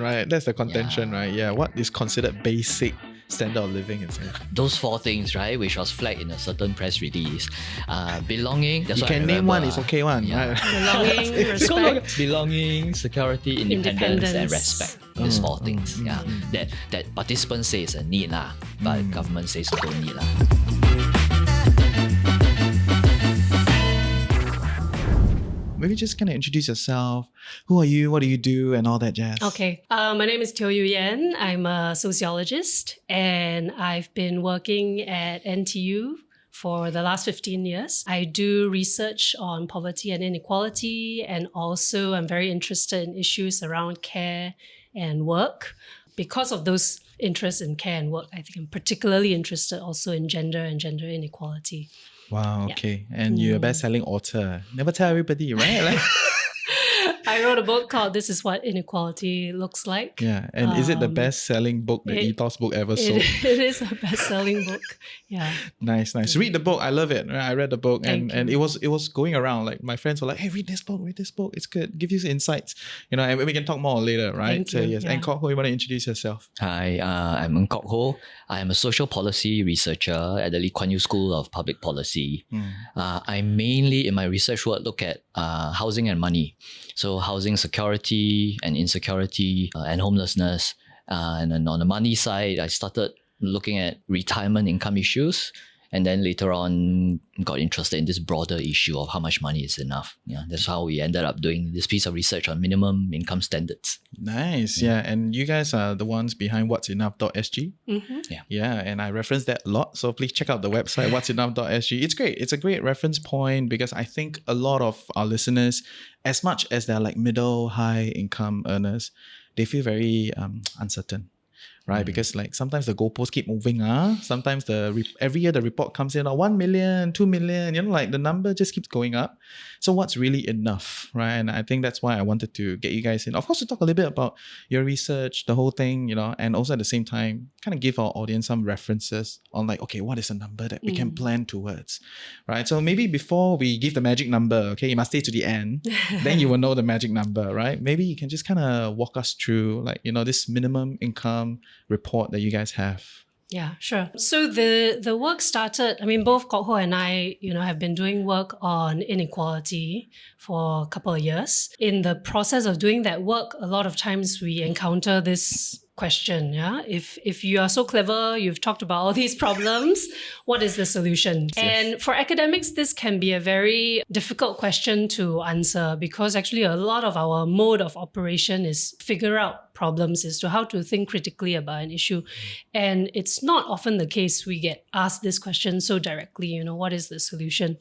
Right, that's the contention, right? Yeah, what is considered basic standard of living in Singapore? Those four things, right, which was flagged in a certain press release. Belonging, that's You what I can name remember, one, it's okay one, yeah. right? Belonging, respect. Belonging, security, independence, and Independence. respect. These four things, yeah. That participants say is a need lah, but government says don't need lah. Maybe just kind of introduce yourself. Who are you? What do you do? And all that jazz. Okay, my name is Yenn. I'm a sociologist and I've been working at NTU for the last 15 years. I do research on poverty and inequality, and also I'm very interested in issues around care and work. Because of those interests in care and work, I think I'm particularly interested also in gender and gender inequality. Wow, okay. And you're a best-selling author. Never tell everybody, right? Like, I wrote a book called This Is What Inequality Looks Like. yeah. And is it the best-selling book, the ethos book ever sold? It is a best-selling book. Yeah. Nice. Read the book. I love it. Right? I read the book and Thank it was going around. Like my friends were like, hey, read this book. It's good. Give you insights. And we can talk more later, right? Thank you. Yes. Yeah. And Kok Hoe, you want to introduce yourself? Hi, I'm Kok Hoe. I am a social policy researcher at the Lee Kuan Yew School of Public Policy. I mainly, in my research work, look at housing and money. So housing security and insecurity and homelessness. And then on the money side, I started looking at retirement income issues. And then later on, got interested in this broader issue of how much money is enough. Yeah, that's how we ended up doing this piece of research on minimum income standards. Nice. Yeah. And you guys are the ones behind whatsenough.sg. Yeah. And I reference that a lot. So please check out the website, whatsenough.sg. It's great. It's a great reference point because I think a lot of our listeners, as much as they're like middle, high income earners, they feel very uncertain. Right, because like sometimes the goalposts keep moving. Sometimes every year the report comes in 1 million, 2 million. Like the number just keeps going up. So what's really enough, right? And I think that's why I wanted to get you guys in. Of course, to talk a little bit about your research, the whole thing, and also at the same time, kind of give our audience some references on like, okay, what is a number that we can plan towards, right? So maybe before we give the magic number, okay, you must stay to the end. Then you will know the magic number, right? Maybe you can just kind of walk us through like, this minimum income report that you guys have. Yeah, sure. So the work started, both Kok Hoe and I, have been doing work on inequality for a couple of years. In the process of doing that work, a lot of times we encounter this question, yeah? If you are so clever, you've talked about all these problems, what is the solution? Yes. And for academics, this can be a very difficult question to answer because actually a lot of our mode of operation is figure out problems as to how to think critically about an issue. And it's not often the case we get asked this question so directly, what is the solution?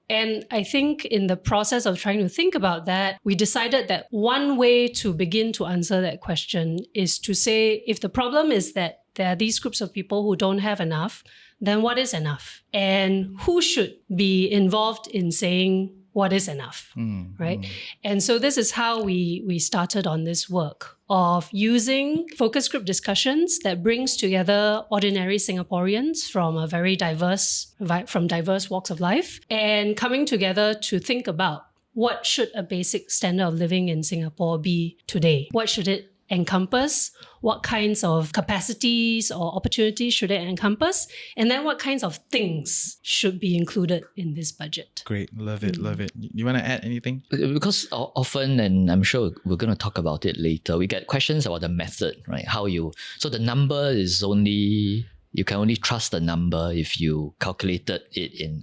And I think in the process of trying to think about that, we decided that one way to begin to answer that question is to say, if the problem is that there are these groups of people who don't have enough, then what is enough? And who should be involved in saying what is enough, right? And so this is how we started on this work of using focus group discussions that brings together ordinary Singaporeans from diverse walks of life and coming together to think about what should a basic standard of living in Singapore be today? What should it encompass? What kinds of capacities or opportunities should it encompass? And then what kinds of things should be included in this budget? Great. Love it. You want to add anything? Because often, and I'm sure we're going to talk about it later, we get questions about the method, right? So the number is only... You can only trust the number if you calculated it in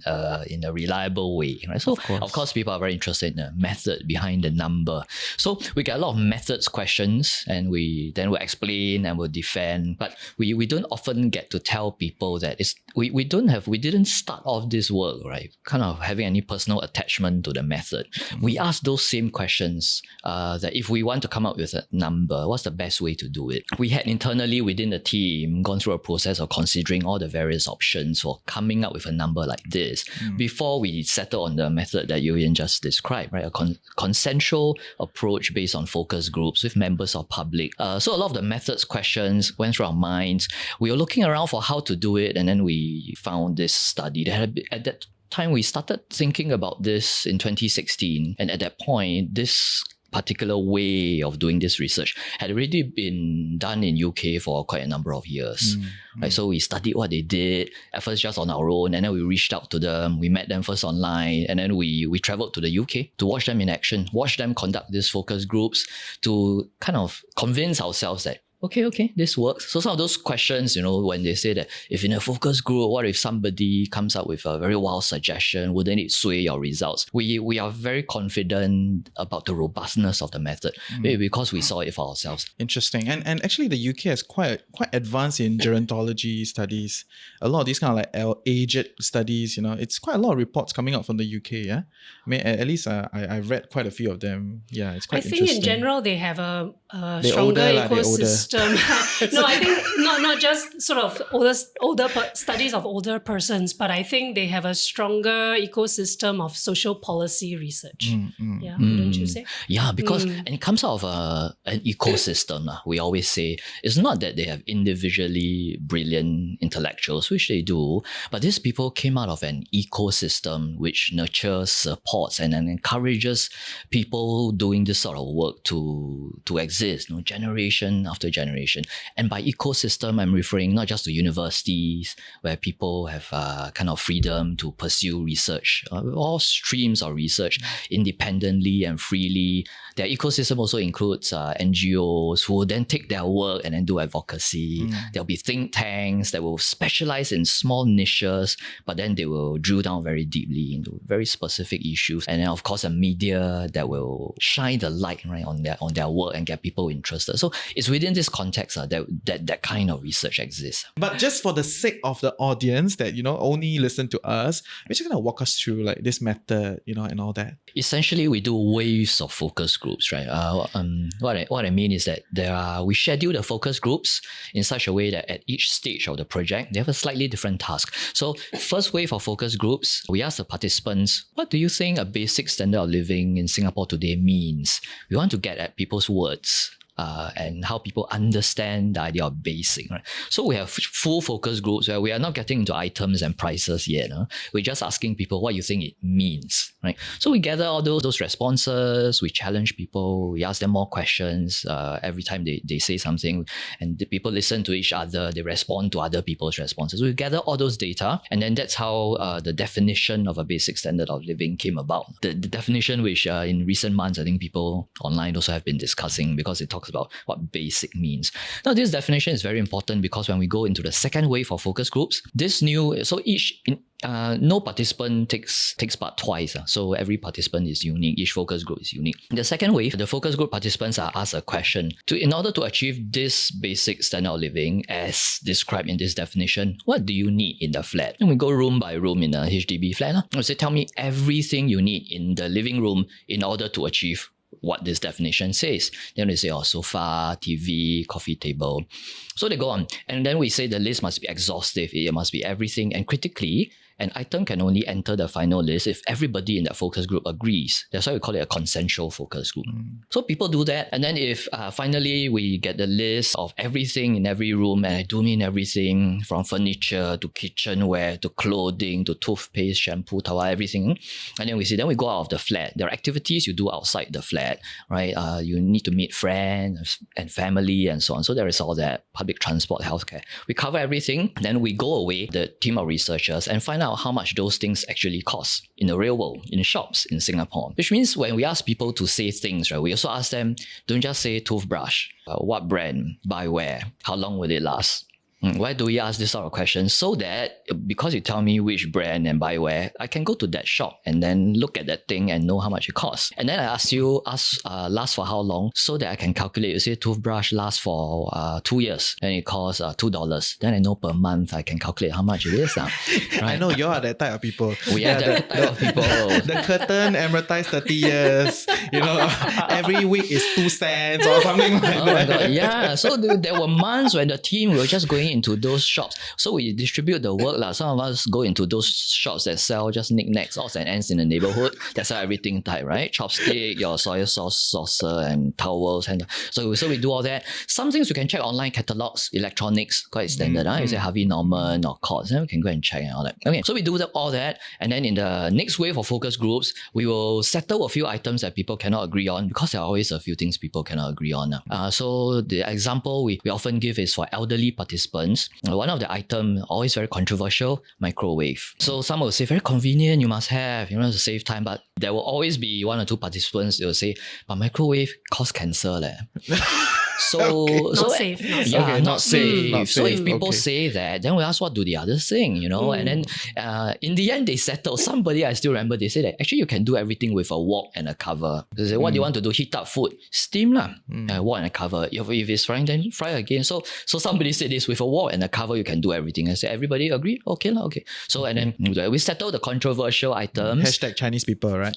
a reliable way, right? So of course people are very interested in the method behind the number. So we get a lot of methods questions, and we will explain and we'll defend. But we don't often get to tell people that we didn't start off this work, right? Kind of having any personal attachment to the method. We ask those same questions that if we want to come up with a number, what's the best way to do it? We had internally within the team gone through a process of considering all the various options for coming up with a number like this before we settle on the method that Yenn just described, right? A consensual approach based on focus groups with members of public. So a lot of the methods questions went through our minds. We were looking around for how to do it, and then we found this study that at that time we started thinking about this in 2016, and at that point this particular way of doing this research had already been done in UK for quite a number of years. Right? So we studied what they did, at first just on our own, and then we reached out to them. We met them first online, and then we traveled to the UK to watch them in action, watch them conduct these focus groups to kind of convince ourselves that okay, this works. So some of those questions, when they say that if in a focus group, what if somebody comes up with a very wild suggestion, wouldn't it sway your results? We are very confident about the robustness of the method, maybe because we saw it for ourselves. Interesting. And actually the UK is quite advanced in gerontology studies. A lot of these kind of like aged studies, it's quite a lot of reports coming out from the UK, yeah? I mean, at least I've read quite a few of them. Yeah, it's quite interesting. I think in general they have a stronger ecosystem. No, I think not just sort of older studies of older persons, but I think they have a stronger ecosystem of social policy research. Yeah, don't you say? Yeah, because and it comes out of an ecosystem. We always say it's not that they have individually brilliant intellectuals, which they do, but these people came out of an ecosystem which nurtures, supports, and then encourages people doing this sort of work to exist, generation after generation. And by ecosystem, I'm referring not just to universities where people have kind of freedom to pursue research, all streams of research independently and freely. Their ecosystem also includes NGOs who will then take their work and then do advocacy. There'll be think tanks that will specialize in small niches, but then they will drill down very deeply into very specific issues. And then of course a media that will shine the light, right, on their work and get people interested. So it's within this context that kind of research exists. But just for the sake of the audience that only listen to us, we're just gonna walk us through like this method, and all that. Essentially, we do waves of focus groups, right? What I mean is that we schedule the focus groups in such a way that at each stage of the project they have a slightly different task. So first wave of focus groups, we ask the participants, what do you think a basic standard of living in Singapore today means? We want to get at people's words. And how people understand the idea of basic, right? So we have full focus groups where we are not getting into items and prices yet. We're just asking people what you think it means, right? So we gather all those responses, we challenge people, we ask them more questions every time they say something, and the people listen to each other, they respond to other people's responses. We gather all those data, and then that's how the definition of a basic standard of living came about. The definition which in recent months, I think people online also have been discussing because it talks about what basic means. Now, this definition is very important because when we go into the second wave of focus groups, no participant takes part twice. So every participant is unique. Each focus group is unique. In the second wave, the focus group participants are asked a question. In order to achieve this basic standard of living as described in this definition, what do you need in the flat? And we go room by room in a HDB flat. We say, tell me everything you need in the living room in order to achieve what this definition says. Then they say, sofa, TV, coffee table. So they go on. And then we say the list must be exhaustive. It must be everything. And critically, an item can only enter the final list if everybody in that focus group agrees. That's why we call it a consensual focus group. So people do that. And then if finally we get the list of everything in every room, and I do mean everything from furniture to kitchenware to clothing to toothpaste, shampoo, towel, everything. And then we go out of the flat. There are activities you do outside the flat, right? You need to meet friends and family and so on. So there is all that, public transport, healthcare. We cover everything. Then we go away, the team of researchers, and find out how much those things actually cost in the real world, in shops in Singapore. Which means when we ask people to say things, right, we also ask them, don't just say toothbrush, what brand, buy where, how long will it last? Why do we ask this sort of questions? So that because you tell me which brand and buy where, I can go to that shop and then look at that thing and know how much it costs. And then I ask you, last for how long, so that I can calculate. You say toothbrush lasts for 2 years and it costs $2. Then I know per month I can calculate how much it is. Right? I know you are that type of people. We are that type of people. The curtain amortized 30 years. Every week is 2 cents or something like that. My God. Yeah. So there were months when the team were just going into those shops. So we distribute the work. Some of us go into those shops that sell just knickknacks, odds and ends in the neighborhood. That sell everything type, right? Chopstick, your soy sauce, saucer, and towels. And so we do all that. Some things you can check online, catalogs, electronics, quite standard. You say Harvey Norman or Courts, then we can go and check and all that. Okay, so we do all that. And then in the next wave of focus groups, we will settle a few items that people cannot agree on, because there are always a few things people cannot agree on. So the example we often give is for elderly participants. One of the item always very controversial, microwave. So some will say very convenient, you must have, to save time, but there will always be one or two participants that will say, but microwave cause cancer. So, not safe. Not safe. So if people say that, then we ask, what do the others think, And then in the end, they settle. Somebody, I still remember, they say that actually you can do everything with a wok and a cover. They say, what do you want to do? Heat up food, steam lah, wok and a cover. If it's frying, then fry again. So somebody said this, with a wok and a cover, you can do everything. I say, everybody agree? Okay lah, okay. So and then we settle the controversial items. Hashtag Chinese people, right?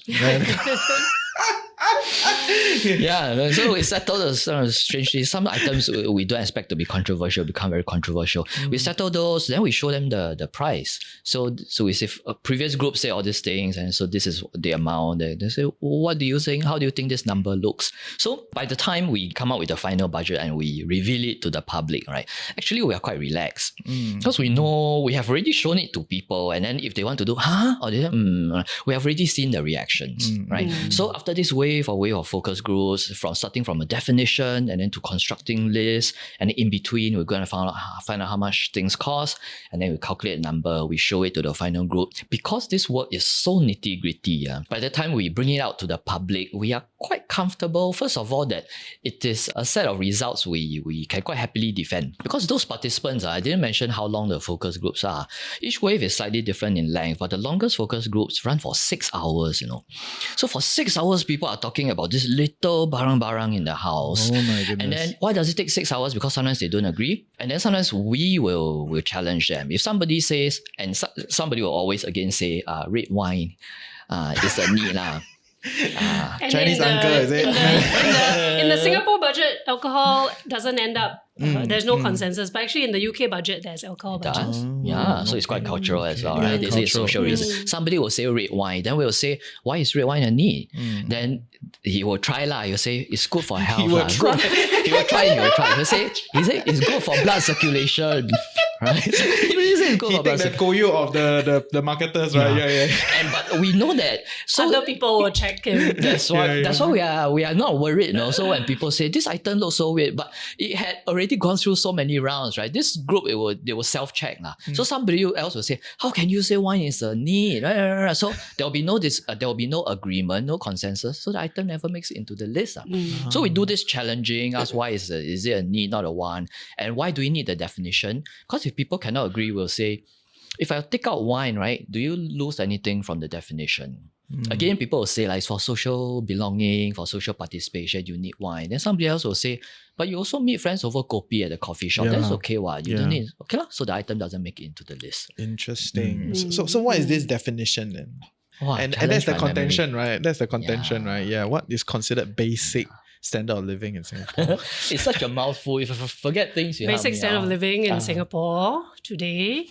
Yeah, so we settle those strangely. Some items we don't expect to be controversial become very controversial. We settle those, then we show them the price. So we say previous groups say all these things, and so this is the amount. They say, what do you think? How do you think this number looks? So by the time we come up with the final budget and we reveal it to the public, right? Actually, we are quite relaxed because we know we have already shown it to people, and then if they want to do or they say, we have already seen the reactions, right? So after this wave of focus groups, starting from a definition and then to constructing lists, and in between we're going to find out how much things cost, and then we calculate a number, we show it to the final group. Because this work is so nitty-gritty, by the time we bring it out to the public, we are quite comfortable, first of all, that it is a set of results we can quite happily defend. Because those participants, I didn't mention how long the focus groups are. Each wave is slightly different in length, but the longest focus groups run for 6 hours, So for 6 hours, people are talking about this little barang-barang in the house. Oh my goodness. And then why does it take 6 hours? Because sometimes they don't agree. And then sometimes we will challenge them. If somebody says, and somebody will always again say, red wine is a need lah. Chinese uncle, is it? In the Singapore budget, alcohol doesn't end up, there's no consensus, but actually in the UK budget, there's alcohol budget. So it's quite cultural as well, right? They say it's social reason. Somebody will say red wine, then we'll say, why is red wine a need? Then he will try lah. He'll say, it's good for health. He will try. He'll say, it's good for blood circulation. Right? He really says it's good for blood circulation. He take the koyo of the marketers, right? Yeah. But we know that. So other people will check him. That's why we are not worried. So when people say this item looks so weird, but it had already gone through so many rounds, right? This group they will self-check lah. So somebody else will say, how can you say wine is a need? So there will be no agreement, no consensus. So the item never makes it into the list. So we do this challenging, ask why is it a need, not a want, and why do we need the definition? Because if people cannot agree, we'll say, if I take out wine, right, do you lose anything from the definition? Again, people will say, like, for social belonging, for social participation, you need wine. Then somebody else will say, but you also meet friends over kopi at the coffee shop. That's okay, what? You don't need. Okay, so the item doesn't make it into the list. Interesting. So what is this definition then? And that's the contention, right? That's the contention, right? Yeah. What is considered basic standard of living in Singapore? It's such a mouthful. If I forget things, basic standard of living in Singapore today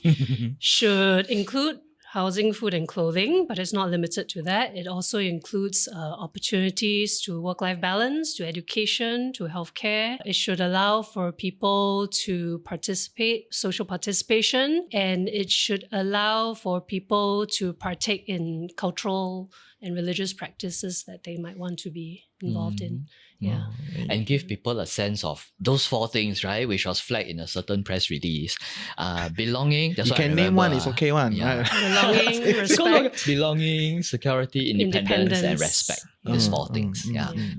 should include housing, food, and clothing, but it's not limited to that. It also includes opportunities to work-life balance, to education, to healthcare. It should allow for people to participate, social participation, and it should allow for people to partake in cultural and religious practices that they might want to be involved in. Yeah. And give people a sense of those 4 things, right? Which was flagged in a certain press release. Belonging. That's you can name one, it's okay one. Yeah. Belonging, respect. Belonging, security, independence, and respect. These 4 things.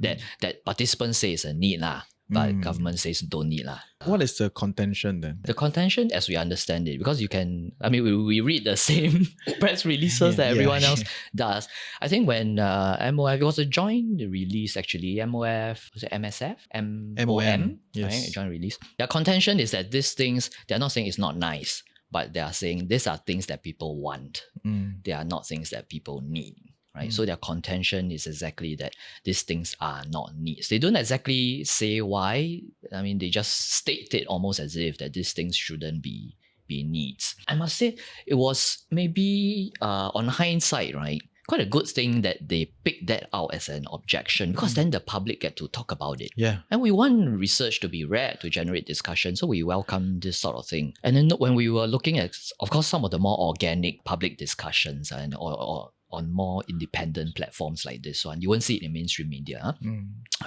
That participants say is a need lah. But government says don't need lah. What is the contention then? The contention, as we understand it, because we read the same press releases that everyone else does. I think when MOF, it was a joint release actually. MOF, was it MSF? MOM, yes. Right? Joint release. Their contention is that these things, they're not saying it's not nice, but they are saying these are things that people want. They are not things that people need. right? So their contention is exactly that these things are not needs. They don't exactly say why. I mean, they just state it almost as if that these things shouldn't be needs. I must say, it was maybe on hindsight, right? Quite a good thing that they picked that out as an objection, because then the public get to talk about it. Yeah. And we want research to be read to generate discussion, so we welcome this sort of thing. And then when we were looking at, of course, some of the more organic public discussions and or on more independent platforms like this one, you won't see it in mainstream media.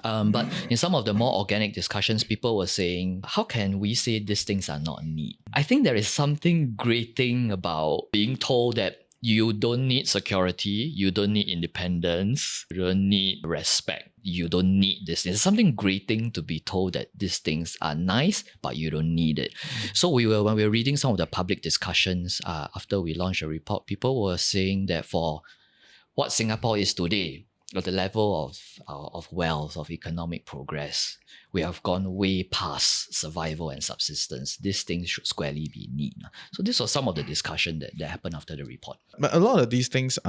But in some of the more organic discussions, people were saying, how can we say these things are not need? I think there is something grating about being told that you don't need security, you don't need independence, you don't need respect, you don't need this. There's something grating to be told that these things are nice, but you don't need it. So when we were reading some of the public discussions after we launched a report, people were saying that for what Singapore is today, at the level of wealth, of economic progress, we have gone way past survival and subsistence. These things should squarely be need. So this was some of the discussion that happened after the report. But a lot of these things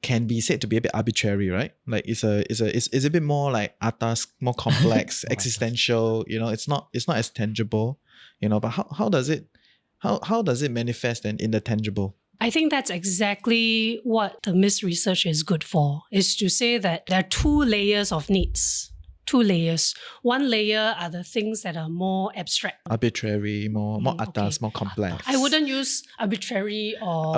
can be said to be a bit arbitrary, right? Like it's a bit more like atas, more complex, existential. You know, it's not as tangible. You know, but how does it manifest in the tangible? I think that's exactly what the MIST research is good for, is to say that there are two layers of needs. Two layers. One layer are the things that are more abstract. Arbitrary, more atas, more complex. I wouldn't use arbitrary or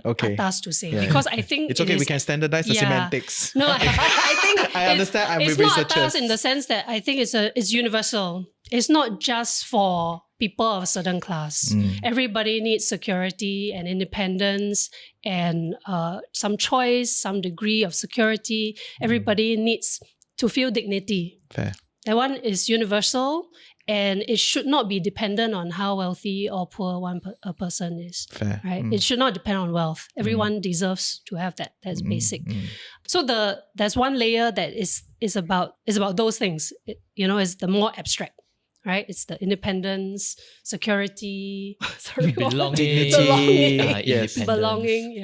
atas to say, because I think it's okay. We can standardize the semantics. No, I think I understand. I'm it's with not researchers atas in the sense that I think it's universal. It's not just for people of a certain class. Everybody needs security and independence and some choice, some degree of security. Everybody needs to feel dignity. Fair. That one is universal, and it should not be dependent on how wealthy or poor a person is. Fair. Right? It should not depend on wealth. Everyone deserves to have that. That's basic. So there's one layer that is about those things. Is the more abstract. Right? It's the independence, security, belonging, belonging,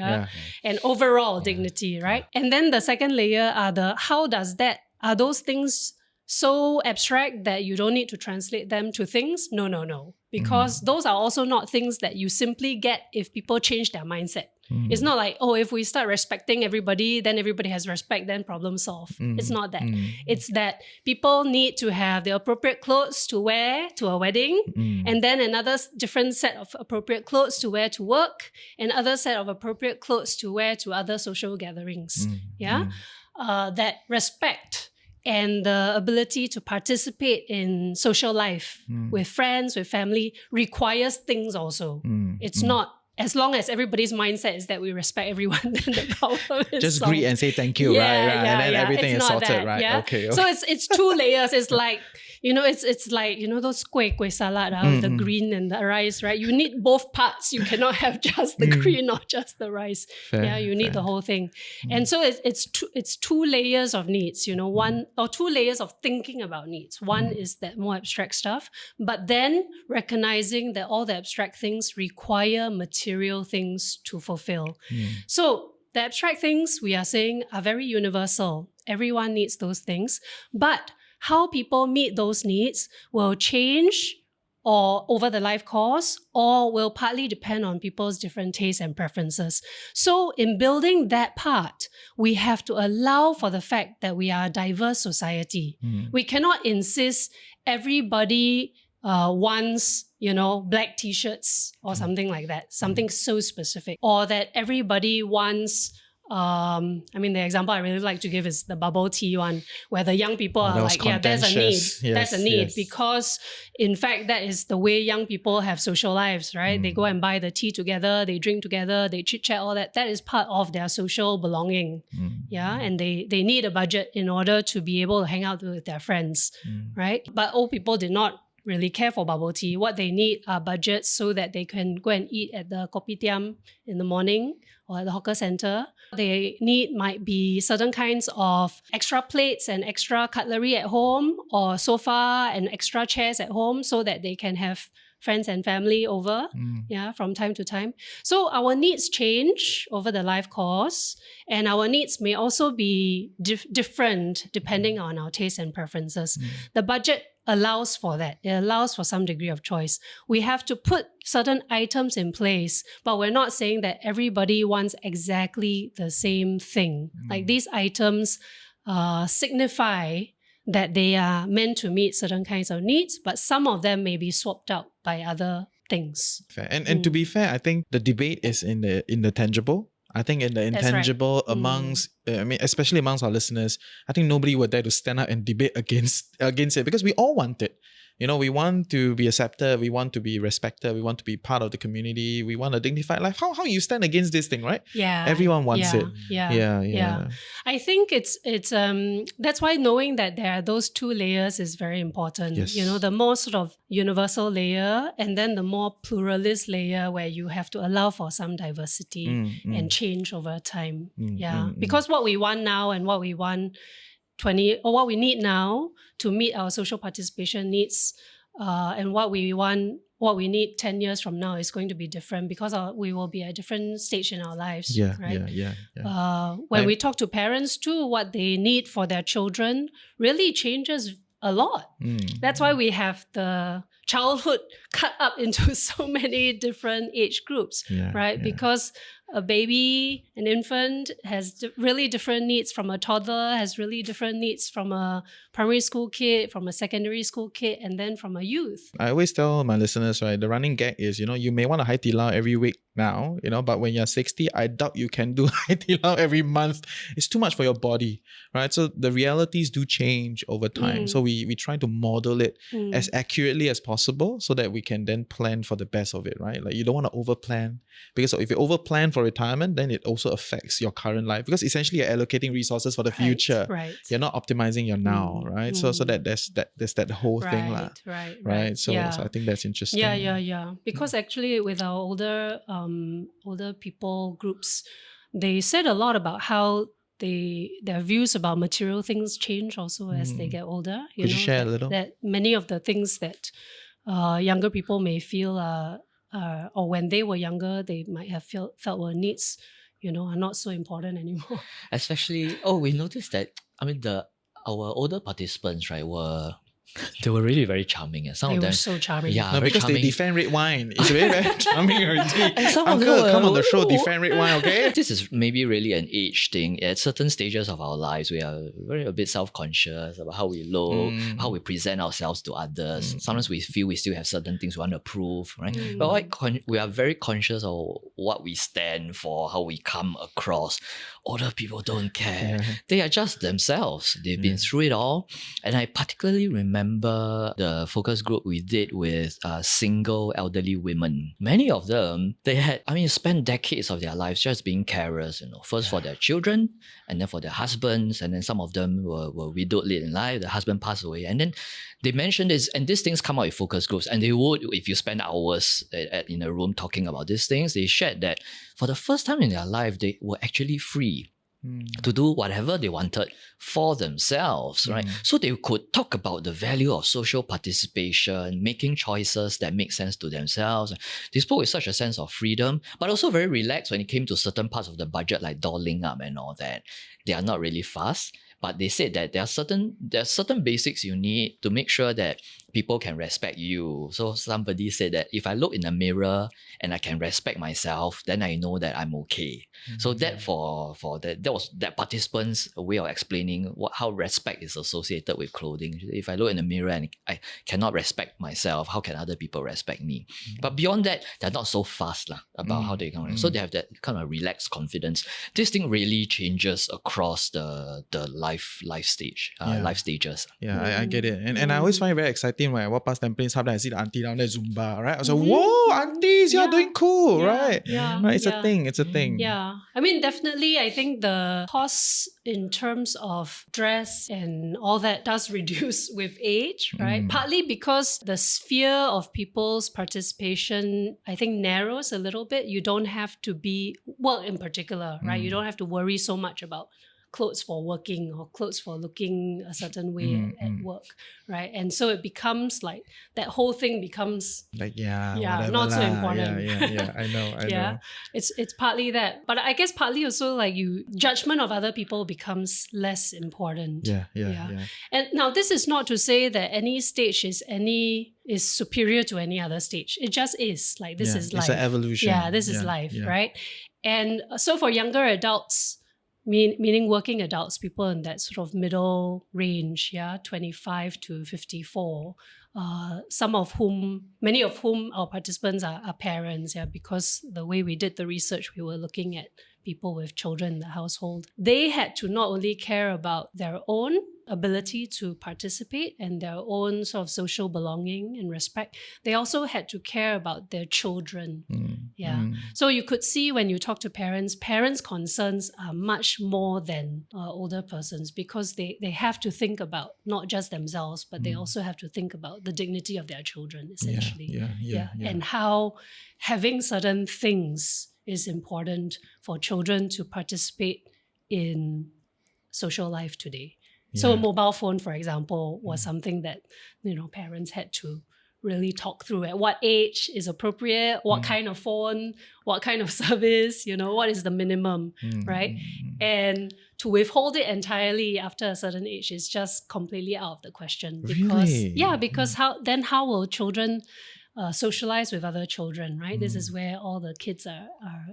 and overall dignity, right? And then the second layer are those things so abstract that you don't need to translate them to things? No. Because those are also not things that you simply get if people change their mindset. It's not like, if we start respecting everybody, then everybody has respect, then problem solved. It's not that. It's that people need to have the appropriate clothes to wear to a wedding, and then another different set of appropriate clothes to wear to work, and other set of appropriate clothes to wear to other social gatherings. That respect and the ability to participate in social life with friends, with family, requires things also. It's not, as long as everybody's mindset is that we respect everyone, then the problem is just solved. greet and say thank you, right? And then everything is sorted, that, right? Okay. So it's two layers. It's like, it's like, those kueh salad with the green and the rice, right? You need both parts. You cannot have just the green or just the rice. Fair, you need the whole thing. And so it's two layers of needs, one or two layers of thinking about needs. One is that more abstract stuff, but then recognizing that all the abstract things require material things to fulfill. So the abstract things we are saying are very universal. Everyone needs those things, but how people meet those needs will change or over the life course, or will partly depend on people's different tastes and preferences. So in building that part, we have to allow for the fact that we are a diverse society. We cannot insist everybody wants, black t-shirts or something like that, something so specific, or that everybody wants the example I really like to give is the bubble tea one, where the young people are like, there's a need. That's a need because, in fact, that is the way young people have social lives, right? They go and buy the tea together, they drink together, they chit-chat, all that. That is part of their social belonging. And they need a budget in order to be able to hang out with their friends, right? But old people did not really care for bubble tea. What they need are budgets so that they can go and eat at the kopitiam in the morning or at the hawker center. They might be certain kinds of extra plates and extra cutlery at home, or sofa and extra chairs at home, so that they can have friends and family over, from time to time. So our needs change over the life course, and our needs may also be different depending on our tastes and preferences. The budget allows for that. It allows for some degree of choice. We have to put certain items in place, but we're not saying that everybody wants exactly the same thing. Like these items signify that they are meant to meet certain kinds of needs, but some of them may be swapped out by other things. Fair. And to be fair, I think the debate is in the tangible. I think in the intangible, amongst, especially amongst our listeners, I think nobody would dare to stand up and debate against it, because we all want it. We want to be accepted, we want to be respected, we want to be part of the community, we want a dignified life. How you stand against this thing, right? Yeah. Everyone wants it. Yeah. I think it's that's why knowing that there are those two layers is very important. Yes. The more sort of universal layer, and then the more pluralist layer where you have to allow for some diversity and change over time. Because what we want now and what we want what we need now to meet our social participation needs, and what we need 10 years from now is going to be different, because we will be at a different stage in our lives. When we talk to parents too, what they need for their children really changes a lot. That's why we have the childhood cut up into so many different age groups, right? Because a baby, an infant has really different needs from a toddler, has really different needs from a primary school kid, from a secondary school kid, and then from a youth. I always tell my listeners, right, the running gag is, you may want a Hai Di Lao every week now, but when you're 60, I doubt you can do Hai Di Lao every month. It's too much for your body, right? So the realities do change over time. So we try to model it as accurately as possible so that we can then plan for the best of it, right? Like, you don't want to overplan, because if you overplan for retirement, then it also affects your current life, because essentially you're allocating resources for the future. Right. You're not optimizing your now, right? So that there's that whole thing, right? So I think that's interesting. Yeah. Because actually, with our older people groups, they said a lot about how their views about material things change also as they get older. Could you share a little? That many of the things that younger people may feel or when they were younger, they might have felt were needs, are not so important anymore. Especially, we noticed that, our older participants, right, they were really very charming. And some they of them were so charming. Yeah, no, because charming. They defend red wine. It's very, very charming already. And some Uncle, of them come on the show, defend red wine, okay? This is maybe really an age thing. At certain stages of our lives, we are a bit self-conscious about how we look, how we present ourselves to others. Sometimes we feel we still have certain things we want to prove, right? But we are very conscious of what we stand for, how we come across. Older people don't care. They are just themselves. They've been through it all. And I particularly remember the focus group we did with single elderly women. Many of them, they had, spent decades of their lives just being carers, first for their children, and then for their husbands, and then some of them were widowed late in life. The husband passed away. And then they mentioned this, and these things come out in focus groups. And they would, if you spend hours in a room talking about these things, they shared that for the first time in their life, they were actually free to do whatever they wanted for themselves, right? So they could talk about the value of social participation, making choices that make sense to themselves. They spoke with such a sense of freedom, but also very relaxed when it came to certain parts of the budget, like dolling up and all that. They are not really fast, but they said that there are certain basics you need to make sure that people can respect you. So somebody said that if I look in the mirror and I can respect myself, then I know that I'm okay. So that that was that participant's way of explaining how respect is associated with clothing. If I look in the mirror and I cannot respect myself, how can other people respect me? But beyond that, they're not so fast about how they can. So they have that kind of relaxed confidence. This thing really changes across the life stage, life stages. Yeah, I get it. And I always find it very exciting when I walk past Tampines Hub and I see the auntie down there Zumba, right? I was like, whoa, aunties, you're doing cool, right? Right, it's a thing. Yeah. Definitely, I think the costs in terms of dress and all that does reduce with age, right? Partly because the sphere of people's participation, I think, narrows a little bit. You don't have to be, in particular, right? You don't have to worry so much about clothes for working or clothes for looking a certain way at work, right? And so it becomes like that whole thing becomes like whatever not so lah. important. Yeah. I know. It's partly that, but I guess partly also like judgment of other people becomes less important. Yeah. And now this is not to say that any stage is superior to any other stage. It just is. Like this is life. It's an evolution. Yeah, this is life, right? And so for younger adults, meaning working adults, people in that sort of middle range, 25 to 54, many of whom our participants are parents, because the way we did the research, we were looking at people with children in the household. They had to not only care about their own ability to participate and their own sort of social belonging and respect, they also had to care about their children. So you could see when you talk to parents' concerns are much more than older persons, because they have to think about not just themselves, but they also have to think about the dignity of their children, essentially. And how having certain things is important for children to participate in social life today. So a mobile phone, for example, was something that, parents had to really talk through. At what age is appropriate? What kind of phone? What kind of service? What is the minimum, right? And to withhold it entirely after a certain age is just completely out of the question. Because how will children socialize with other children, right? This is where all the kids are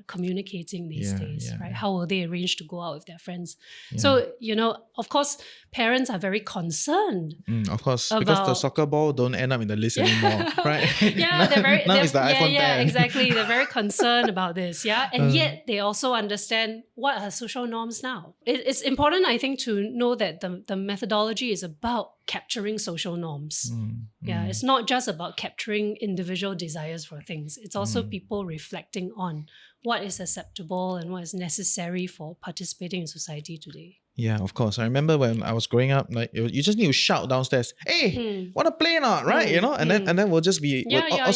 communicating these days, right? How will they arrange to go out with their friends? So, of course, parents are very concerned. Of course, because the soccer ball don't end up in the list anymore, right? They're very... now it's the iPhone 10. Exactly. They're very concerned about this, and yet they also understand what are social norms now. It's important, I think, to know that the methodology is about capturing social norms. It's not just about capturing individual desires for things. It's also people reflecting on what is acceptable and what is necessary for participating in society today. Yeah, of course. I remember when I was growing up, like you just need to shout downstairs, "Hey, wanna play or not?" Right? And then we'll just be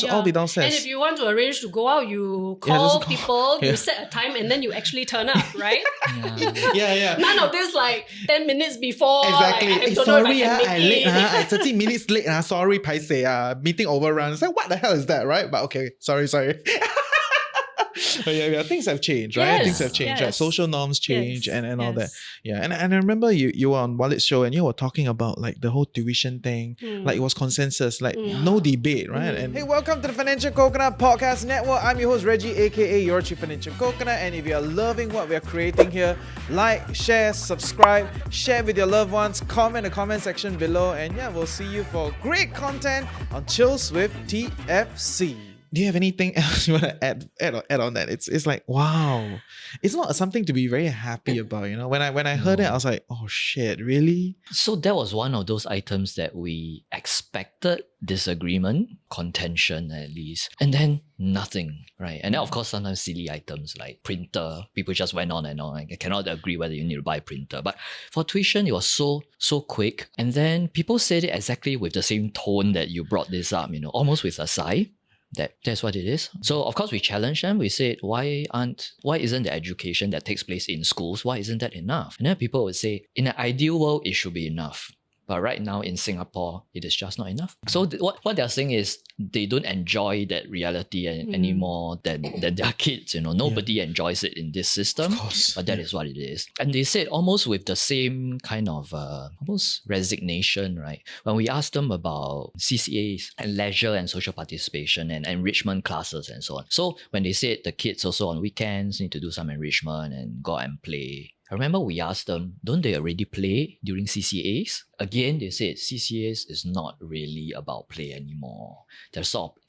all be downstairs. And if you want to arrange to go out, you call people, you set a time, and then you actually turn up, right? None of this like 10 minutes before. Exactly. Like, I don't sorry, know if I can I make late. I 30 minutes late. Sorry, paise. Meeting overrun. It's like, what the hell is that, right? But okay, sorry. But things have changed, right? Yes, things have changed, right? Social norms change and all that. Yes. And I remember you were on Walid's show and you were talking about like the whole tuition thing. Like it was consensus, like no debate, right? And hey, welcome to the Financial Coconut Podcast Network. I'm your host Reggie, aka your Chief Financial Coconut. And if you're loving what we're creating here, like, share, subscribe, share with your loved ones, comment in the comment section below, and we'll see you for great content on Chills with TFC. Do you have anything else you want to add on that? It's like, wow. It's not something to be very happy about, When I heard it, I was like, oh shit, really? So that was one of those items that we expected disagreement, contention at least, and then nothing, right? And then of course sometimes silly items like printer, people just went on and on. I cannot agree whether you need to buy a printer. But for tuition, it was so quick. And then people said it exactly with the same tone that you brought this up, almost with a sigh. That's what it is. So of course we challenged them. We said, why isn't the education that takes place in schools, why isn't that enough? And then people would say, in an ideal world, it should be enough. But right now in Singapore, it is just not enough. So what they're saying is they don't enjoy that reality anymore than their kids. Nobody enjoys it in this system. Of course. But that is what it is. And they said almost with the same kind of almost resignation, right? When we asked them about CCAs and leisure and social participation and enrichment classes and so on. So when they said the kids also on weekends need to do some enrichment and go out and play, I remember we asked them, don't they already play during CCAs? Again, they said CCAs is not really about play anymore. There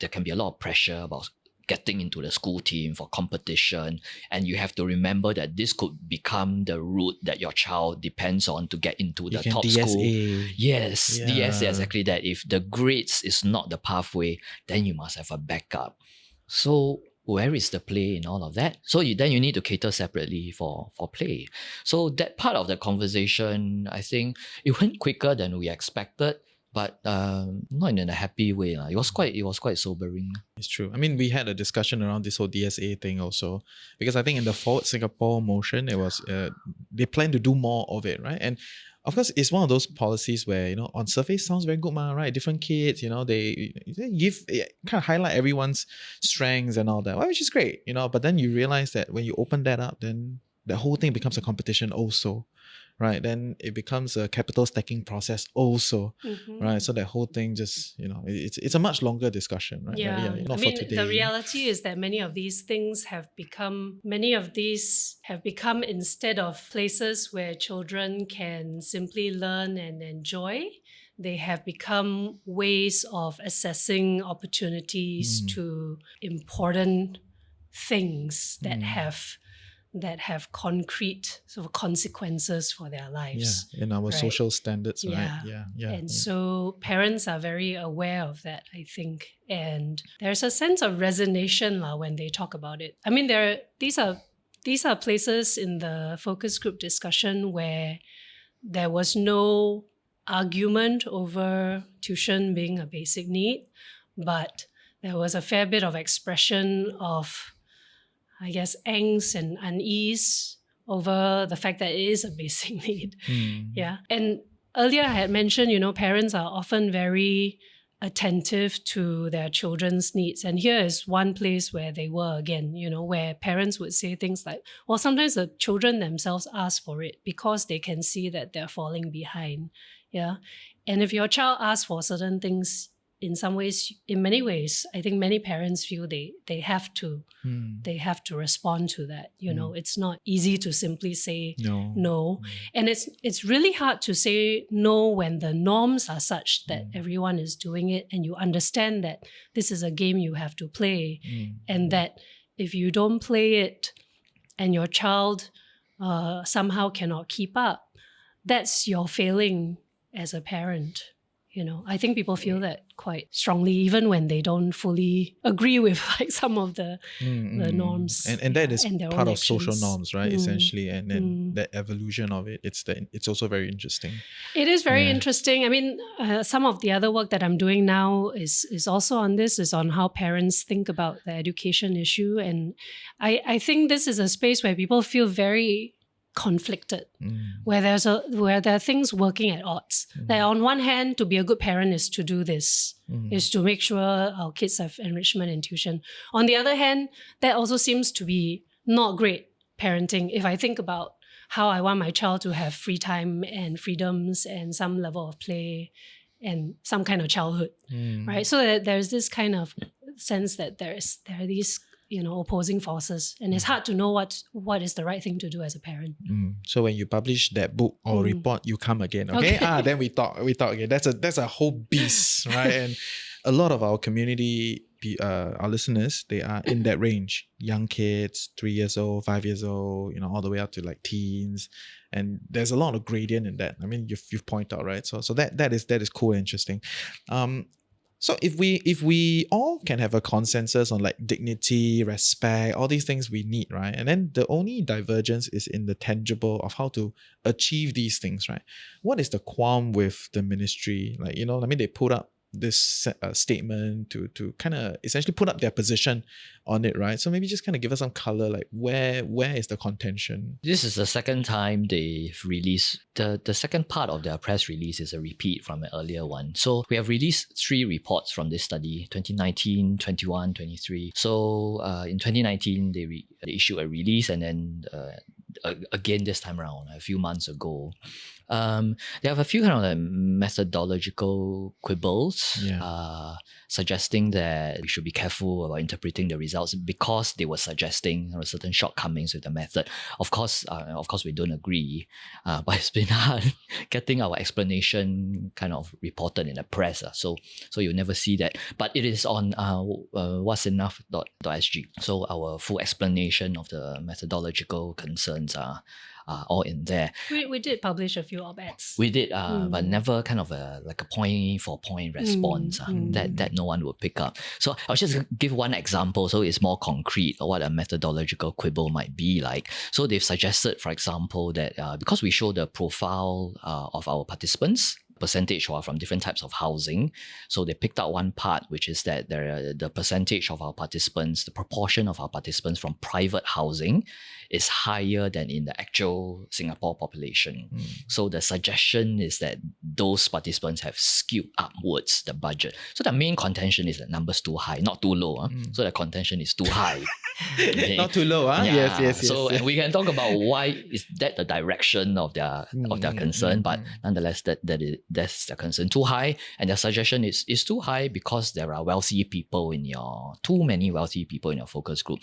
can be a lot of pressure about getting into the school team for competition, and you have to remember that this could become the route that your child depends on to get into the top DSA. school. Yes, DSA, exactly that. If the grades is not the pathway, then you must have a backup. So where is the play in all of that? So then you need to cater separately for play. So that part of the conversation, I think it went quicker than we expected. but not in a happy way. It was quite sobering. It's true. I mean, we had a discussion around this whole DSA thing also, because I think in the Forward Singapore motion, it was they plan to do more of it, right? And of course, it's one of those policies where, you know, on surface sounds very good, right? Different kids, you know, they give kind of highlight everyone's strengths and all that, which is great, you know. But then you realize that when you open that up, then the whole thing becomes a competition also, right? Then it becomes a capital stacking process also, right? So that whole thing just, you know, it's a much longer discussion, right? Yeah, Not I mean, for today. the reality is that many of these have become, instead of places where children can simply learn and enjoy, they have become ways of assessing opportunities to important things that have concrete sort of consequences for their lives. Yeah, in our social standards, right? Yeah. And so parents are very aware of that, I think. And there's a sense of resignation when they talk about it. I mean, these are places in the focus group discussion where there was no argument over tuition being a basic need, but there was a fair bit of expression of, I guess, angst and unease over the fact that it is a basic need. Yeah. And earlier I had mentioned, you know, parents are often very attentive to their children's needs. And here is one place where they were again, you know, where parents would say things like, well, sometimes the children themselves ask for it because they can see that they're falling behind. Yeah. And if your child asks for certain things, in many ways, I think many parents feel they have to respond to that. You know, it's not easy to simply say no. And it's really hard to say no when the norms are such that everyone is doing it, and you understand that this is a game you have to play, and that if you don't play it and your child somehow cannot keep up, that's your failing as a parent. You know, I think people feel that quite strongly, even when they don't fully agree with like some of the norms. And that is part of social norms, right? Essentially, and then the evolution of it. It's also very interesting. It is very interesting. I mean, some of the other work that I'm doing now is also on this, is on how parents think about the education issue, and I think this is a space where people feel very conflicted, where there are things working at odds. That on one hand, to be a good parent is to do this, is to make sure our kids have enrichment and tuition. On the other hand, that also seems to be not great parenting. If I think about how I want my child to have free time and freedoms and some level of play and some kind of childhood, right? So that there's this kind of sense that there are these, you know, opposing forces, and it's hard to know what is the right thing to do as a parent. So when you publish that book or report, you come again, okay? Then we talk again. That's a whole beast, right? And a lot of our community, our listeners, they are in that range. Young kids, 3 years old, 5 years old, you know, all the way up to like teens. And there's a lot of gradient in that. I mean, you've pointed out, right? So that is cool and interesting. So if we all can have a consensus on like dignity, respect, all these things we need, right? And then the only divergence is in the tangible of how to achieve these things, right? What is the qualm with the ministry? Like, you know, I mean, they put up this statement to kind of essentially put up their position on it, right? So maybe just kind of give us some color, like where is the contention? This is the second time they've released the second part of their press release is a repeat from an earlier one. So we have released 3 reports from this study, 2019, 21, 23. So in 2019 they issued a release, and then again this time around a few months ago. They have a few kind of methodological quibbles, suggesting that we should be careful about interpreting the results because they were suggesting certain shortcomings with the method. Of course, we don't agree, but it's been hard getting our explanation kind of reported in the press. So you'll never see that. But it is on whatsenough.sg. So our full explanation of the methodological concerns are all in there. We did publish a few op-eds. We did, but never kind of like a point-for-point response that no one would pick up. So I'll just give one example so it's more concrete of what a methodological quibble might be like. So they've suggested, for example, that because we show the profile of our participants percentage from different types of housing. So they picked out one part, which is that the percentage of our participants, the proportion of our participants from private housing is higher than in the actual Singapore population. So the suggestion is that those participants have skewed upwards the budget. So the main contention is that numbers too high, not too low. So the contention is too high. Okay. Not too low, huh? Yeah. Yes. So and we can talk about why is that the direction of their concern, but nonetheless that's their concern. Too high, and their suggestion is too high because there are too many wealthy people in your focus group.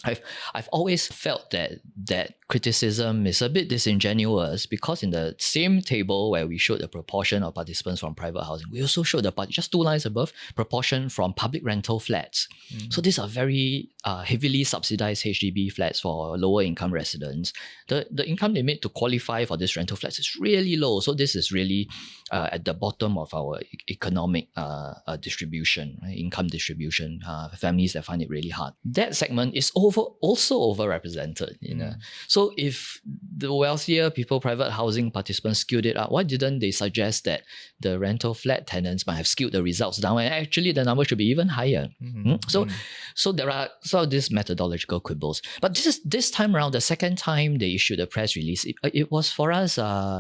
I've always felt that criticism is a bit disingenuous because in the same table where we showed the proportion of participants from private housing, we also showed just 2 lines above, proportion from public rental flats. So these are very heavily subsidized HDB flats for lower income residents. The income limit to qualify for this rental flats is really low. So this is really at the bottom of our economic distribution, right? Income distribution, families that find it really hard. That segment is also overrepresented. So if the wealthier people, private housing participants skewed it up, why didn't they suggest that the rental flat tenants might have skewed the results down and actually the number should be even higher? So there are some of these methodological quibbles. But this time around, the second time they issued a press release, it was for us,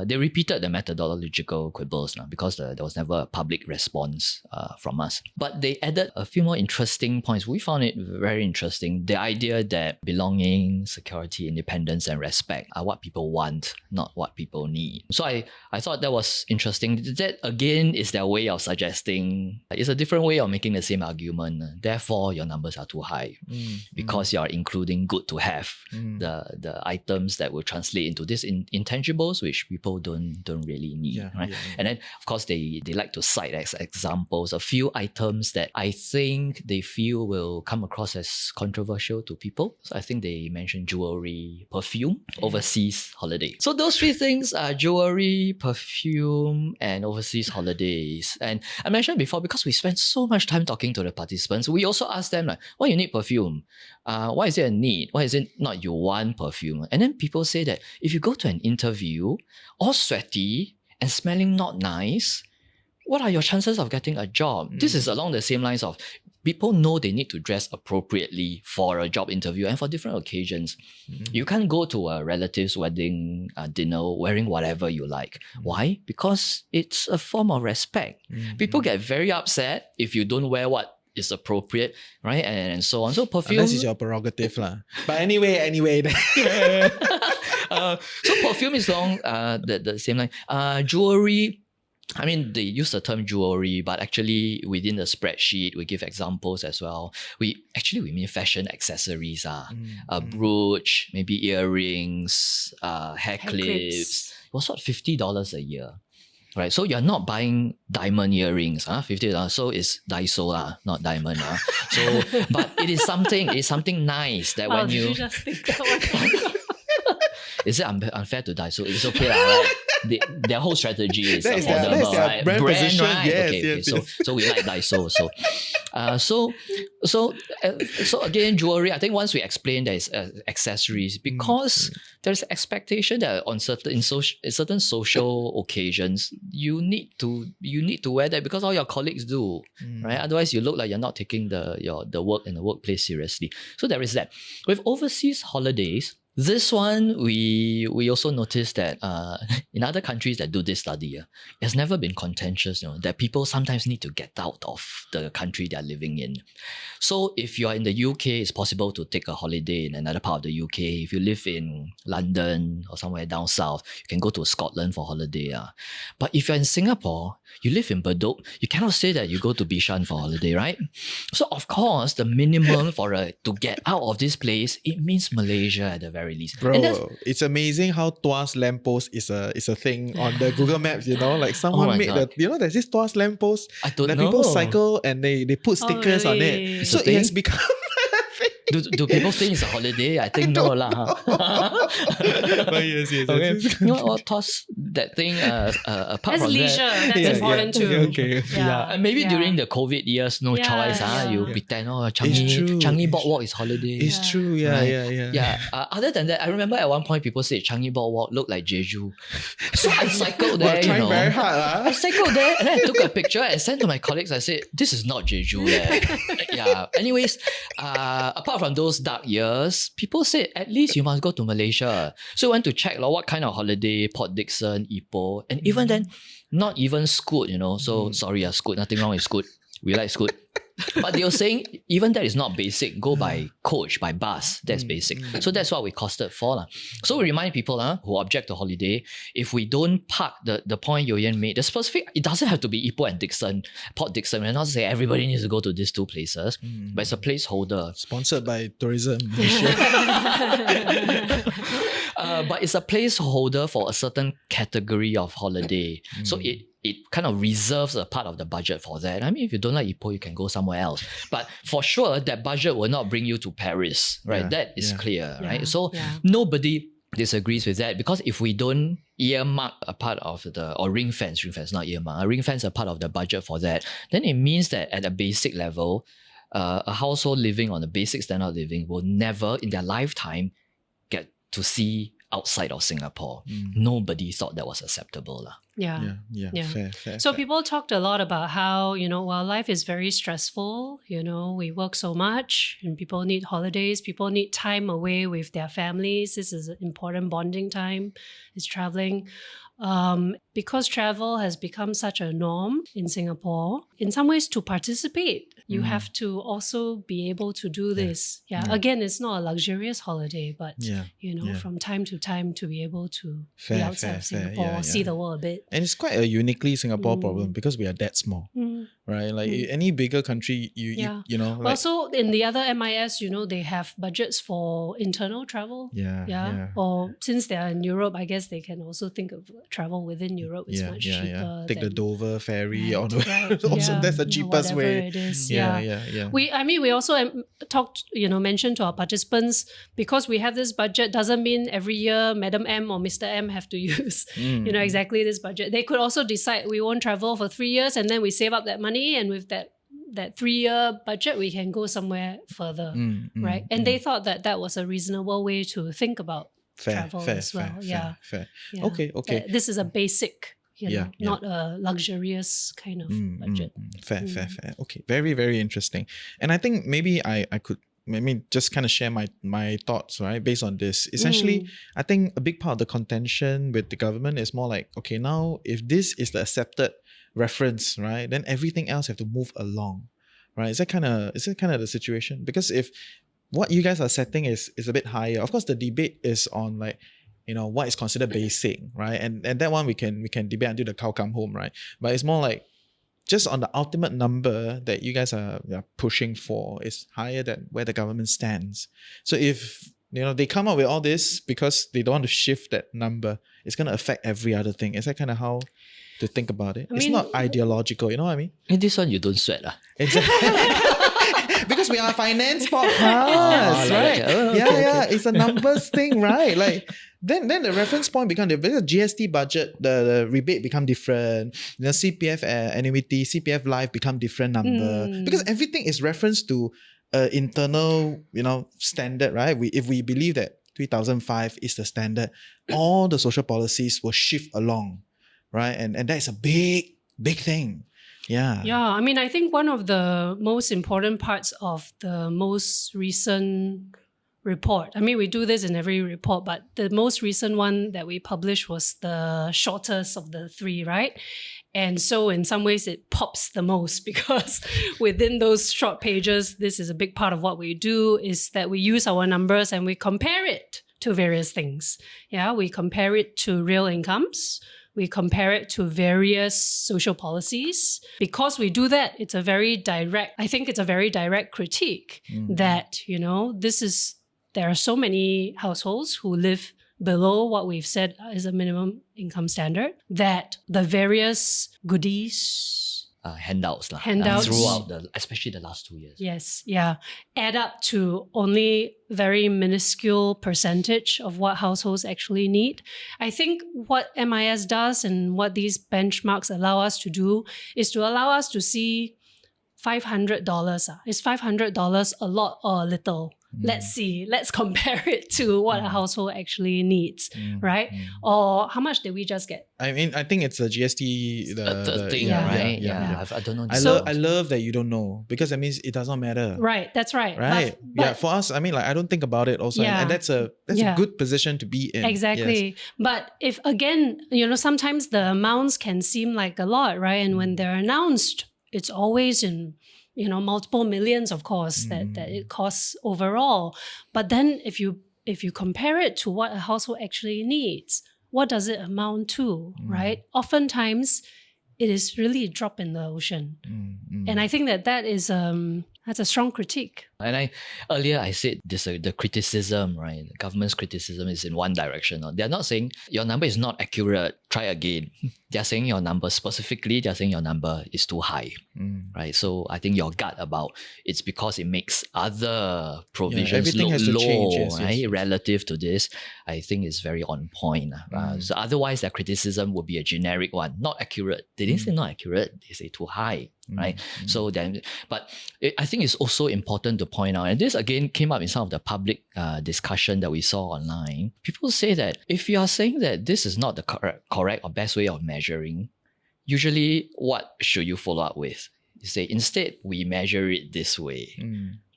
they repeated the methodological quibbles because there was never a public response from us. But they added a few more interesting points. We found it very interesting. The idea that belonging, security, independence, and respect are what people want, not what people need. So I thought that was interesting. That again is their way of suggesting it's a different way of making the same argument. Therefore, your numbers are too high because you are including good to have, the items that will translate into these intangibles which people don't really need. Right? And then of course they like to cite as examples a few items that I think they feel will come across as controversial to people. So I think they mentioned jewelry, perfume, overseas holiday. So those 3 things are jewelry, perfume, and overseas holidays. And I mentioned before, because we spent so much time talking to the participants, we also asked them why you need perfume? Why is it a need? Why is it not you want perfume? And then people say that if you go to an interview all sweaty and smelling not nice, what are your chances of getting a job? This is along the same lines of people know they need to dress appropriately for a job interview and for different occasions. You can't go to a relative's wedding dinner wearing whatever you like. Why? Because it's a form of respect. People get very upset if you don't wear what is appropriate, right? And so on. So perfume... Unless it's your prerogative lah. But anyway. So perfume is along the same line. Jewelry... I mean, they use the term jewelry, but actually within the spreadsheet, we give examples as well. We mean fashion accessories. A brooch, maybe earrings, hair clips. It was $50 a year. Right, so you're not buying diamond earrings, $50. So it's Daiso, not diamond. So, but it is something nice that when you... Did you just think that one? Is it unfair to Daiso? It's okay, right? Their whole strategy is affordable, right? Brand position, right? Yes. So we like Daiso. So again, jewelry. I think once we explain there is accessories, because there's expectation that on certain social occasions you need to wear that because all your colleagues do, right? Otherwise, you look like you're not taking the work in the workplace seriously. So there is that. With overseas holidays, this one, we also noticed that in other countries that do this study, it has never been contentious, that people sometimes need to get out of the country they're living in. So if you're in the UK, it's possible to take a holiday in another part of the UK. If you live in London or somewhere down south, you can go to Scotland for holiday. But if you're in Singapore, you live in Bedok, you cannot say that you go to Bishan for holiday, right? So of course, the minimum to get out of this place, it means Malaysia at the very least. Bro, it's amazing how Tuas lamppost is a thing on the Google Maps, like someone made there's this Tuas lamppost that people cycle and they put stickers on it. So it has become Do people think it's a holiday? I think no lah. But yes. Okay. Tuas, that thing, apart That's from leisure. that, That's important too. Okay. yeah, and maybe during the COVID years, no choice. You pretend, true. Changi Boardwalk is holiday. It's true. Yeah, right? yeah. Other than that, I remember at one point people said Changi Boardwalk looked like Jeju. So I cycled there. Well, trying very hard. I cycled there and then I took a picture and sent to my colleagues. I said, "This is not Jeju." Yeah. Anyways, apart from those dark years, people said at least you must go to Malaysia. So I went to check what kind of holiday, Port Dickson, Ipoh, and even then, not even Scoot. So sorry, Scoot. Nothing wrong with Scoot. We like Scoot. But they were saying even that is not basic. Go by coach, by bus. That's basic. So that's what we costed for. So we remind people who object to holiday, if we don't park the point Yenn made, the specific, it doesn't have to be Ipoh and Dickson, Port Dickson. We're not saying everybody needs to go to these two places, but it's a placeholder. Sponsored by Tourism. But it's a placeholder for a certain category of holiday. So it kind of reserves a part of the budget for that. I mean, if you don't like Ipoh, you can go somewhere else. But for sure, that budget will not bring you to Paris, right? That is clear, right? So nobody disagrees with that, because if we don't earmark a part of or ring fence, not earmark, ring fence a part of the budget for that, then it means that at a basic level, a household living on a basic standard of living will never in their lifetime get to see outside of Singapore. Nobody thought that was acceptable. Yeah. Fair. So people talked a lot about how, while life is very stressful, we work so much and people need holidays, people need time away with their families. This is an important bonding time, is traveling. Because travel has become such a norm in Singapore, in some ways to participate, you have to also be able to do this. Again, it's not a luxurious holiday, but from time to time to be able to be outside of Singapore, see the world a bit. And it's quite a uniquely Singapore problem because we are that small, right? Like any bigger country, you know. Also, in the other MIS, they have budgets for internal travel. Or since they are in Europe, I guess they can also think of travel within Europe. It's much cheaper. Take the Dover ferry all the way. Right. Also, that's the cheapest way. It is. Yeah. We also talked, mentioned to our participants, because we have this budget doesn't mean every year Madam M or Mr. M have to use, exactly this budget. They could also decide we won't travel for 3 years and then we save up that money, and with that 3-year budget, we can go somewhere further, right? And they thought that was a reasonable way to think about travel as well. Fair. Okay. This is a basic, not a luxurious kind of budget. Fair. Okay, very, very interesting. And I think maybe I could just kind of share my thoughts, right, based on this. Essentially, I think a big part of the contention with the government is more like, okay, now if this is the accepted reference, right, then everything else have to move along, right? Is that kind of the situation? Because if what you guys are setting is a bit higher, of course the debate is on like, what is considered basic, right? And that one we can debate until the cow come home, right? But it's more like just on the ultimate number that you guys are pushing for is higher than where the government stands. So if they come up with all this because they don't want to shift that number, it's going to affect every other thing. Is that kind of how to think about it? It's not ideological, you know what I mean? In this one, you don't sweat. Exactly. Because we are a finance podcast, right? Okay. It's a numbers thing, right? Like then the reference point becomes the GST budget, the rebate become different. CPF annuity, CPF life become different number, because everything is reference to internal, standard, right? If we believe that 3005 is the standard, all the social policies will shift along, right? And that is a big thing. Yeah. I think one of the most important parts of the most recent report, we do this in every report, but the most recent one that we published was the shortest of the three, right? And so in some ways it pops the most, because within those short pages, this is a big part of what we do, is that we use our numbers and we compare it to various things. We compare it to real incomes. We compare it to various social policies. Because we do that, it's a very direct critique that, there are so many households who live below what we've said is a minimum income standard, that the various goodies handouts Handouts. throughout especially the last 2 years. Yes, yeah. Add up to only very minuscule percentage of what households actually need. I think what MIS does and what these benchmarks allow us to do is to allow us to see $500. Is $500 a lot or a little? Let's see. Let's compare it to what a household actually needs, right? Or how much did we just get? I mean, I think it's a GST The thing, Yeah. right? Yeah. I don't know. I love that you don't know, because that means it does not matter. Right, that's right. Right. But Yeah. For us, I mean, like, I don't think about it also. Yeah. And that's a Yeah. good position to be in. Exactly. Yes. But if, again, sometimes the amounts can seem like a lot, right? And when they're announced, it's always in, multiple millions, of course, that it costs overall. But then if you compare it to what a household actually needs, what does it amount to, right? Oftentimes, it is really a drop in the ocean. And I think that is that's a strong critique. And earlier I said this, the criticism, right? The government's criticism is in one direction. They're not saying your number is not accurate, try again. They're saying your number specifically, they're saying your number is too high, right? So I think your gut about it's because it makes other provisions everything look has to low, change, yes, right? yes. Relative to this, I think is very on point. So otherwise, their criticism would be a generic one, not accurate. They didn't say not accurate, they say too high, right? So then, but I think it's also important to point out, and this again came up in some of the public discussion that we saw online. People say that if you are saying that this is not the correct or best way of measuring, usually what should you follow up with? You say, instead, we measure it this way.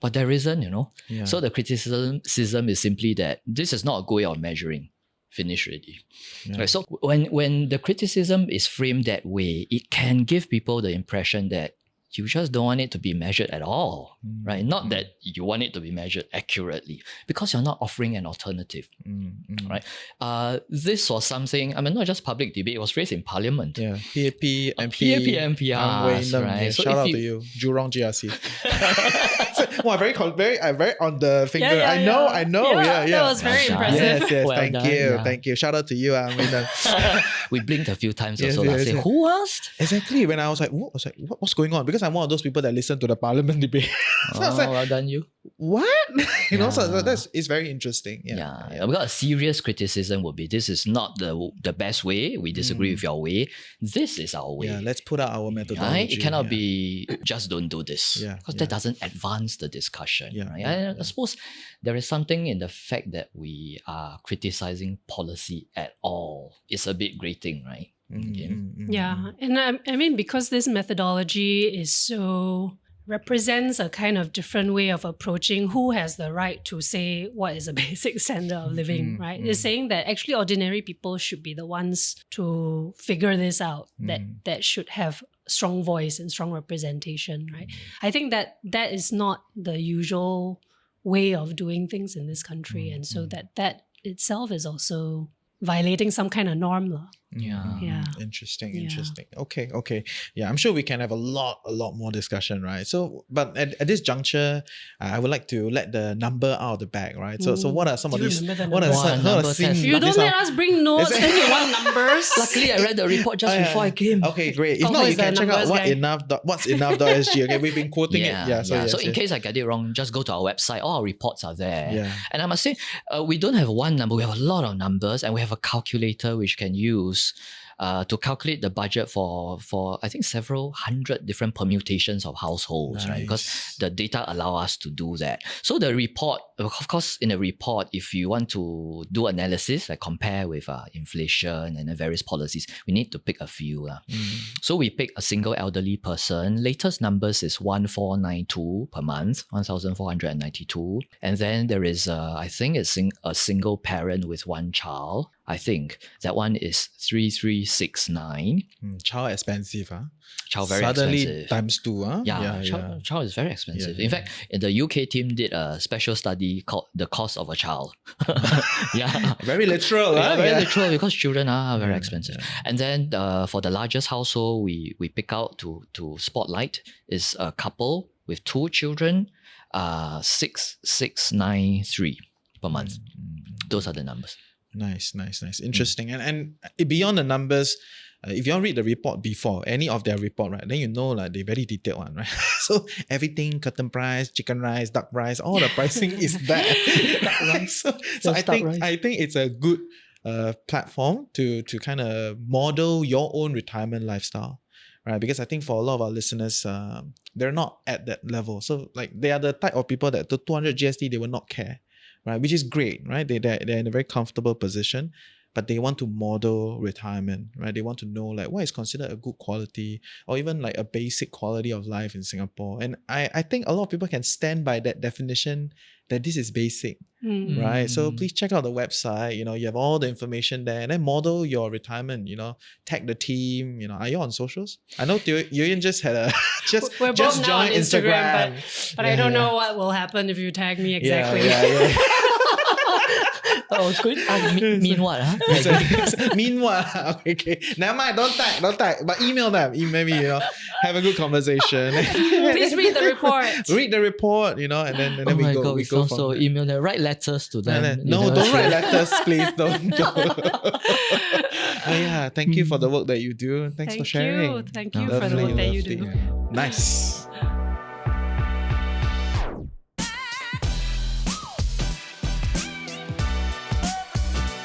But there isn't, Yeah. So the criticism is simply that this is not a good way of measuring. Finish already. Yeah. Right? So when the criticism is framed that way, it can give people the impression that you just don't want it to be measured at all, right? Not that you want it to be measured accurately, because you're not offering an alternative, right? This was something, not just public debate, it was raised in Parliament. Yeah. PAP, MP, MPRs, right? Yeah, So shout if out you- to you. Jurong GRC. Wow, very on the finger. Yeah, I know. Yeah. That was very Well done. impressive. Yes, Well thank done, you. yeah. Thank you. Shout out to you, Aminan. We blinked a few times Yes, also. yes, Say, yes. who asked? Exactly. When I was like, what's going on? Because I'm one of those people that listen to the Parliament debate. So I was like, Well done, you. what? So Yeah. it's very interesting. Yeah. Because a serious criticism would be, this is not the best way. We disagree with your way. This is our way. Yeah, let's put out our methodology. Right? It cannot yeah. be just don't do this. Yeah, Because yeah. that doesn't advance the discussion. Yeah, right? yeah, I suppose there is something in the fact that we are criticizing policy at all. It's a bit grating, right? Yeah. And I mean, because this methodology is so represents a kind of different way of approaching who has the right to say what is a basic standard of living, right? It's saying that actually ordinary people should be the ones to figure this out, that should have strong voice and strong representation, right? I think that is not the usual way of doing things in this country. And so that itself is also violating some kind of norm. Yeah. Yeah. Interesting. Yeah. Okay. Yeah, I'm sure we can have a lot more discussion, right? So, but at this juncture, I would like to let the number out of the bag, right? So what are some Do of you these? remember the What are numbers? some Number of the test. things? You don't let us bring notes, Is it- then you want numbers. Luckily, I read the report just before I came. Okay, great. If Kok Hoe not, you is the can check out numbers guy. what's enough.sg. Okay, we've been quoting it. Yeah. So in yes. case I get it wrong, just go to our website. All our reports are there. Yeah. And I must say, we don't have one number. We have a lot of numbers, and we have a calculator which can use to calculate the budget for I think several hundred different permutations of households, right? Because Nice. the data allow us to do that. So the report, of course, in a report, if you want to do analysis, like compare with inflation and the various policies, we need to pick a few. So we pick a single elderly person. Latest numbers is 1492 per month, 1492. And then there is, I think it's a single parent with one child. I think that one is 3369. Child expensive, huh? Child very Suddenly expensive. times 2, huh? Yeah, child is very expensive. In fact, the UK team did a special study called The Cost of a Child. Yeah. Very literal, Yeah, huh? very literal, because children are very expensive. And then for the largest household, we pick out to spotlight is a couple with 2 children, 6693 per month. Those are the numbers. Nice. Interesting. And beyond the numbers, if you all read the report before, any of their report, right, then you know like they very detailed one, right? So everything, curtain price, chicken rice, duck rice, all the pricing is there. So I think it's a good platform to kind of model your own retirement lifestyle, right? Because I think for a lot of our listeners, they're not at that level. So like they are the type of people that the 200 GST, they will not care, right? Which is great, right? They're in a very comfortable position, but they want to model retirement, right? They want to know like what is considered a good quality or even like a basic quality of life in Singapore. And I think a lot of people can stand by that definition that this is basic, right? So please check out the website. You know, you have all the information there, and then model your retirement. You know, tag the team. You know, are you on socials? I know Yenn just had a We're just both now on joined Instagram, but I don't know what will happen if you tag me exactly. Yeah. Oh, it's good. Mean what? Huh? Mean what? Okay. Never mind. Don't tag. But email them. Maybe, you know, have a good conversation. Please read the report. Read the report, you know, and then Oh we my go. God, We it go sounds from so there. email them. Write letters to them. No, don't write letters, please. Don't. Yeah, thank you for the work that you do. Thanks for sharing. Thank you for the work that you do. Nice.